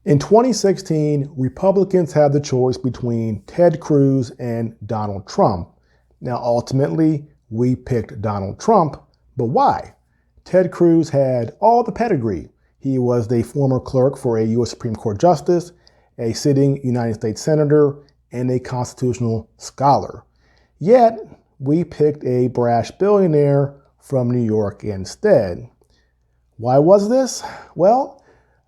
In 2016, Republicans had the choice between Ted Cruz and Donald Trump. Now, ultimately, we picked Donald Trump, but why? Ted Cruz had all the pedigree. He was the former clerk for a U.S. Supreme Court justice, a sitting United States senator, and a constitutional scholar. Yet, we picked a brash billionaire from New York instead. Why was this? Well,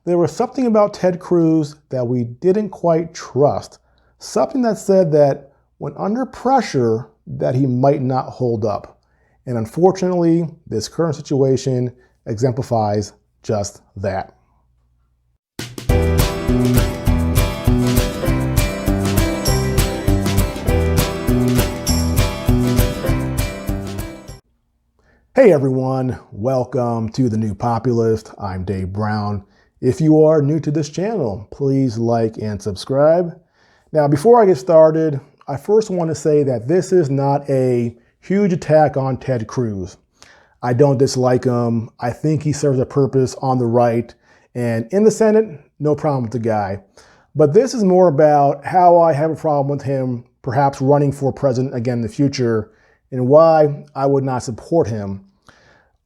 there was something about Ted Cruz that we didn't quite trust. Something that said that when under pressure, that he might not hold up. And unfortunately, this current situation exemplifies just that. Hey everyone, welcome to The New Populist. I'm Dave Brown. If you are new to this channel, please like and subscribe. Now, before I get started, I first want to say that this is not a huge attack on Ted Cruz. I don't dislike him. I think he serves a purpose on the right, and in the Senate, no problem with the guy. But this is more about how I have a problem with him perhaps running for president again in the future, and why I would not support him.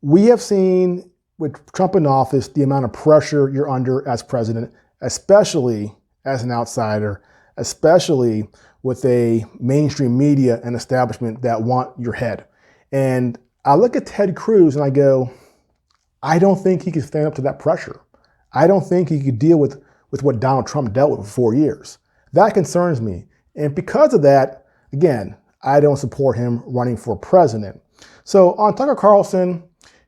We have seen with Trump in office the amount of pressure you're under as president, especially as an outsider, especially with a mainstream media and establishment that want your head. And I look at Ted Cruz and I go, I don't think he could stand up to that pressure. I don't think he could deal with what Donald Trump dealt with for 4 years. That concerns me. And because of that, again, I don't support him running for president. So on Tucker Carlson,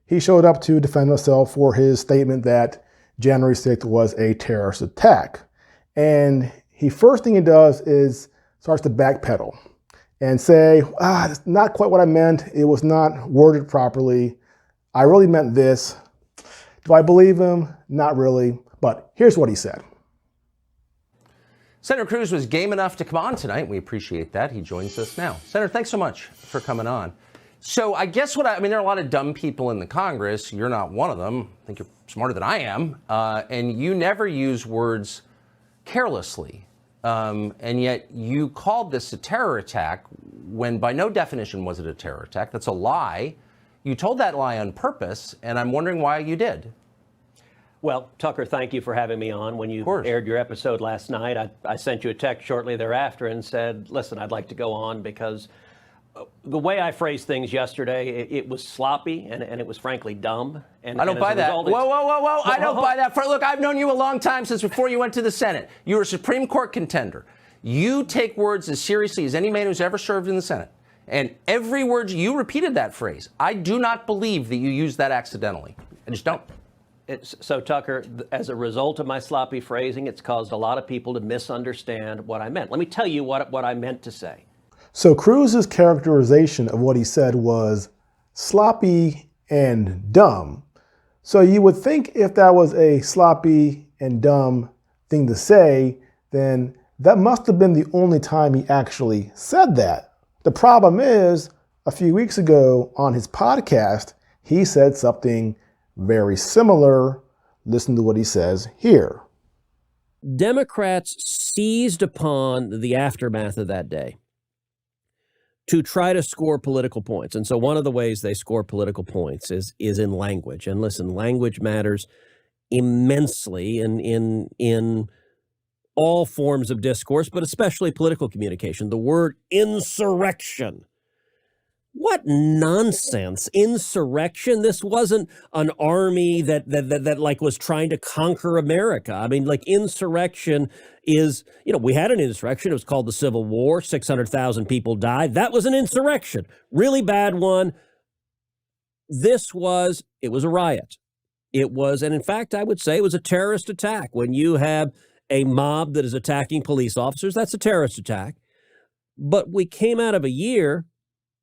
he showed up to defend himself for his statement that January 6th was a terrorist attack. And first thing he does is starts to backpedal and say, that's not quite what I meant. It was not worded properly. I really meant this. Do I believe him? Not really. But here's what he said. Senator Cruz was game enough to come on tonight. We appreciate that. He joins us now. Senator, thanks so much for coming on. So I guess there are a lot of dumb people in the Congress. You're not one of them. I think you're smarter than I am. And you never use words carelessly. And yet you called this a terror attack when by no definition was it a terror attack. That's a lie. You told that lie on purpose, and I'm wondering why you did. Well, Tucker, thank you for having me on. When you aired your episode last night, I sent you a text shortly thereafter and said, listen, I'd like to go on because the way I phrased things yesterday, it was sloppy and it was frankly dumb. And I don't buy that. Whoa. I don't buy that. Look, I've known you a long time, since before you went to the Senate. You were a Supreme Court contender. You take words as seriously as any man who's ever served in the Senate. And every word, you repeated that phrase. I do not believe that you used that accidentally. I just don't. So, Tucker, as a result of my sloppy phrasing, it's caused a lot of people to misunderstand what I meant. Let me tell you what I meant to say. So Cruz's characterization of what he said was sloppy and dumb. So you would think if that was a sloppy and dumb thing to say, then that must have been the only time he actually said that. The problem is, a few weeks ago on his podcast, he said something very similar. Listen to what he says here. Democrats seized upon the aftermath of that day to try to score political points. And so one of the ways they score political points is in language. And listen, language matters immensely in all forms of discourse, but especially political communication. The word insurrection. What nonsense. Insurrection. This wasn't an army that like was trying to conquer America. I mean, like, insurrection is, we had an insurrection. It was called the Civil War. 600,000 people died. That was an insurrection. Really bad one. It was a riot. It was, and in fact, I would say it was a terrorist attack. When you have a mob that is attacking police officers, that's a terrorist attack. But we came out of a year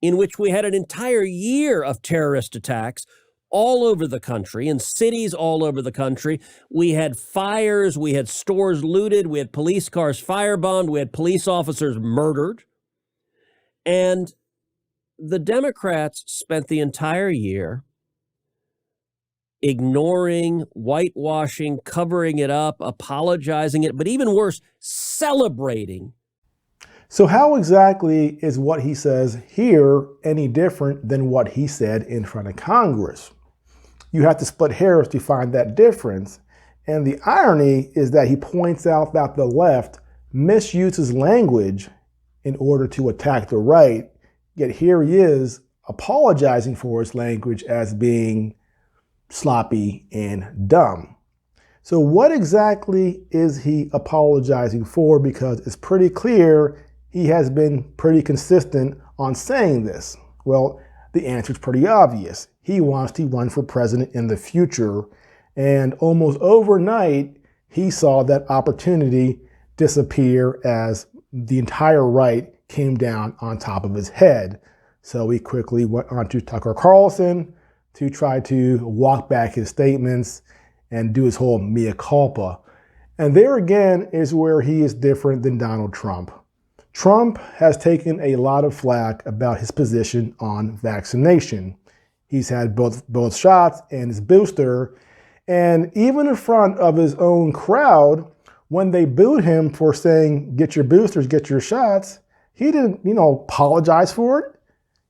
in which we had an entire year of terrorist attacks all over the country, in cities all over the country. We had fires, we had stores looted, we had police cars firebombed, we had police officers murdered. And the Democrats spent the entire year ignoring, whitewashing, covering it up, apologizing it, but even worse, celebrating. So how exactly is what he says here any different than what he said in front of Congress? You have to split hairs to find that difference. And the irony is that he points out that the left misuses language in order to attack the right, yet here he is apologizing for his language as being sloppy and dumb. So what exactly is he apologizing for? Because it's pretty clear he has been pretty consistent on saying this. Well, the answer is pretty obvious. He wants to run for president in the future, and almost overnight, he saw that opportunity disappear as the entire right came down on top of his head. So he quickly went on to Tucker Carlson to try to walk back his statements and do his whole mea culpa. And there again is where he is different than Donald Trump. Trump has taken a lot of flack about his position on vaccination. He's had both shots and his booster. And even in front of his own crowd, when they booed him for saying, get your boosters, get your shots, he didn't, apologize for it.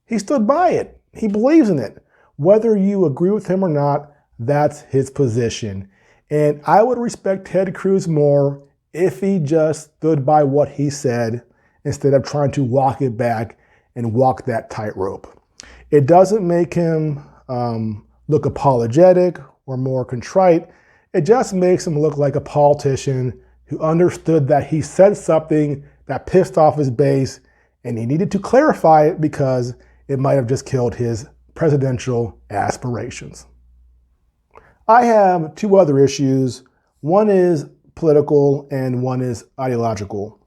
He stood by it. He believes in it. Whether you agree with him or not, that's his position. And I would respect Ted Cruz more if he just stood by what he said instead of trying to walk it back and walk that tightrope. It doesn't make him look apologetic or more contrite. It just makes him look like a politician who understood that he said something that pissed off his base and he needed to clarify it because it might have just killed his presidential aspirations. I have two other issues. One is political and one is ideological.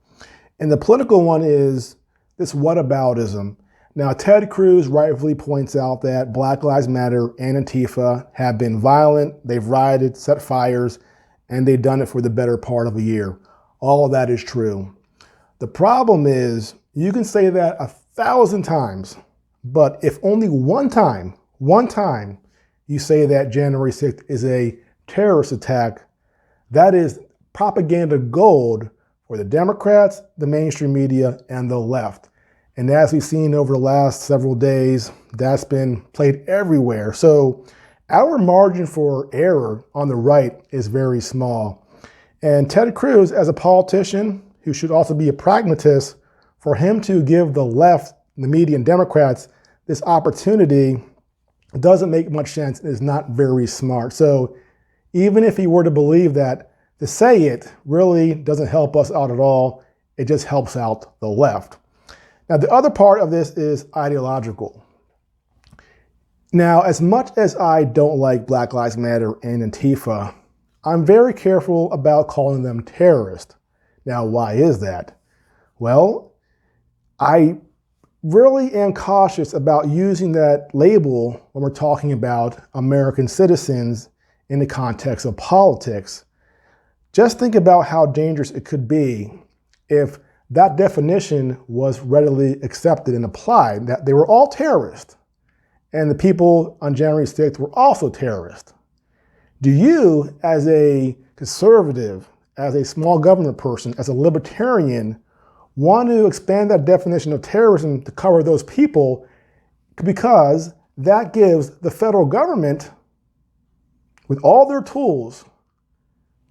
And the political one is this whataboutism. Now, Ted Cruz rightfully points out that Black Lives Matter and Antifa have been violent, they've rioted, set fires, and they've done it for the better part of a year. All of that is true. The problem is, you can say that 1,000 times, but if only one time you say that January 6th is a terrorist attack, that is propaganda gold for the Democrats, the mainstream media, and the left. And as we've seen over the last several days, that's been played everywhere. So our margin for error on the right is very small. And Ted Cruz, as a politician who should also be a pragmatist, for him to give the left, the media, and Democrats this opportunity doesn't make much sense and is not very smart. So even if he were to believe that, to say it really doesn't help us out at all. It just helps out the left. Now, the other part of this is ideological. Now, as much as I don't like Black Lives Matter and Antifa, I'm very careful about calling them terrorists. Now, why is that? Well, I really am cautious about using that label when we're talking about American citizens in the context of politics. Just think about how dangerous it could be if that definition was readily accepted and applied, that they were all terrorists, and the people on January 6th were also terrorists. Do you, as a conservative, as a small government person, as a libertarian, want to expand that definition of terrorism to cover those people, because that gives the federal government, with all their tools,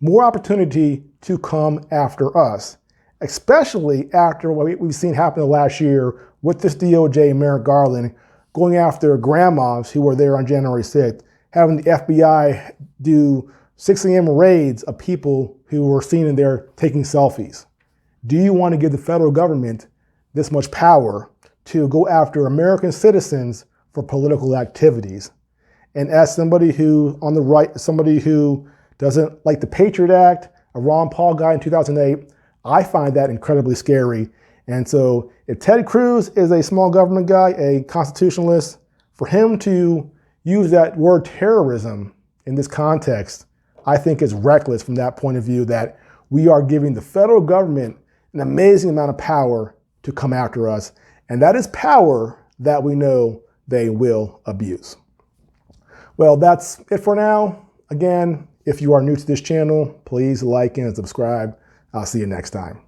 more opportunity to come after us, especially after what we've seen happen the last year with this DOJ and Merrick Garland going after grandmas who were there on January 6th, having the FBI do 6 a.m. raids of people who were seen in there taking selfies. Do you want to give the federal government this much power to go after American citizens for political activities? And as somebody who, on the right, somebody who doesn't like the Patriot Act, a Ron Paul guy in 2008, I find that incredibly scary. And so if Ted Cruz is a small government guy, a constitutionalist, for him to use that word terrorism in this context, I think is reckless from that point of view, that we are giving the federal government an amazing amount of power to come after us. And that is power that we know they will abuse. Well, that's it for now. Again, if you are new to this channel, please like and subscribe. I'll see you next time.